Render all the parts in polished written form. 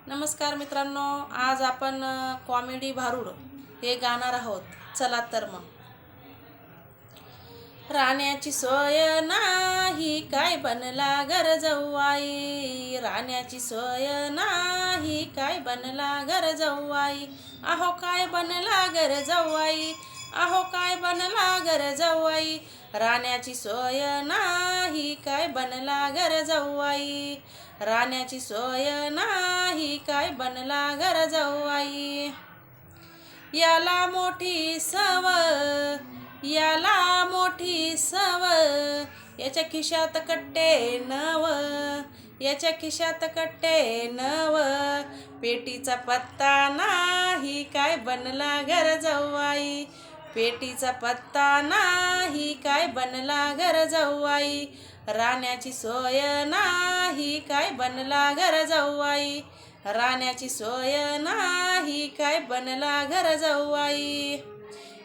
नमस्कार मित्रांनो, आज आपण कॉमेडी भारूड हे गाणार आहोत. चला तर मग. राहण्याची सोय नाही काय बनला घर जाऊबाई, राहण्याची सोय नाही काय बनला घर जाऊबाई, अहो काय बनला घर जाऊबाई, अहो काय बनला घर जाऊबाई, राहण्याची सोय नाही काय बनला घर जाऊबाई, राहण्याची सोय नाही काय बनला घर जाऊबाई. याला मोठी सव, याला मोठी सव, याच्या खिशात कट्टे नव, याच्या खिशात कट्टे नव, पेटीचा पत्ता नाही काय बनला घर जाऊबाई, पेटीचा पत्ता नाही काय बनला घर जाऊबाई, राहण्याची सोय नाही काय बनला घर जाऊबाई, राहण्याची सोय नाही काय बनला घर जाऊबाई.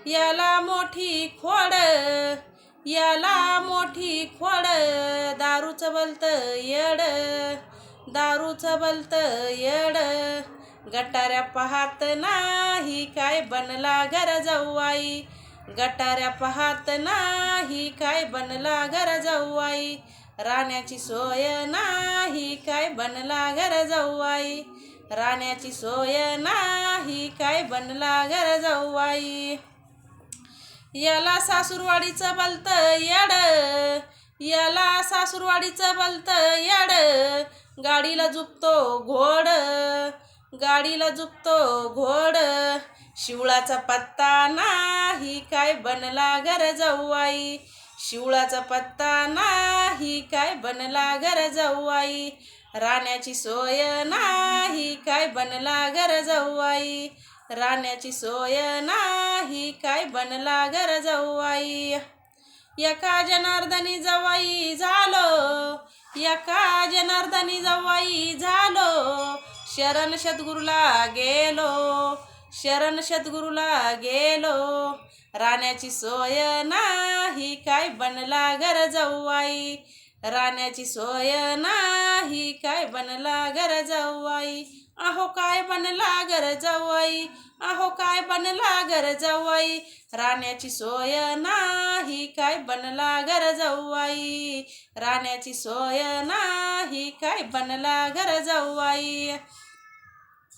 याला मोठी खोड, याला मोठी खोड, दारूचं बलत येड, दारूचं बलत येड, गटाऱ्या पाहत नाही काय बनला घर जाऊबाई, गटाऱ्या पाहत नाही काय बनला घर जाऊबाई, राहण्याची सोय नाही काय बनला घर जाऊबाई, राहण्याची सोय नाही काय बनला घर जाऊबाई. याला सासूरवाडीचं बलत येड, याला सासूरवाडीचं बलत येड, गाडीला झुकतो घोड, गाडीला झुकतो घोड, शिवळाचा पत्ता नाही काय बनला घर जाऊबाई, शिवळाचा पत्ता नाही काय बनला घर जाऊबाई, राहण्याची सोय नाही काय बनला घर जाऊबाई, राहण्याची सोय नाही काय बनला घर जाऊबाई. एका जनार्दनी जावाई झालो, एका जनार्दनी जावाई झालो, शरण सद्गुरूला गेलो, शरण सद्गुरूला गेलो, राहण्याची सोय नाही काय बनला घर जाऊबाई, राहण्याची सोय नाही काय बनला घर जाऊबाई, अहो काय बनला घर जाऊबाई, अहो काय बनला घर जाऊबाई, राहण्याची सोय नाही काय बनला घर जाऊबाई, राहण्याची सोय नाही काय बनला घर जाऊबाई.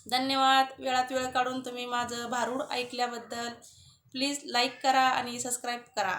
धन्यवाद. वेळात वेळ काढून तुम्ही माझं भारूड ऐकल्याबद्दल. प्लीज लाईक करा आणि सबस्क्राईब करा.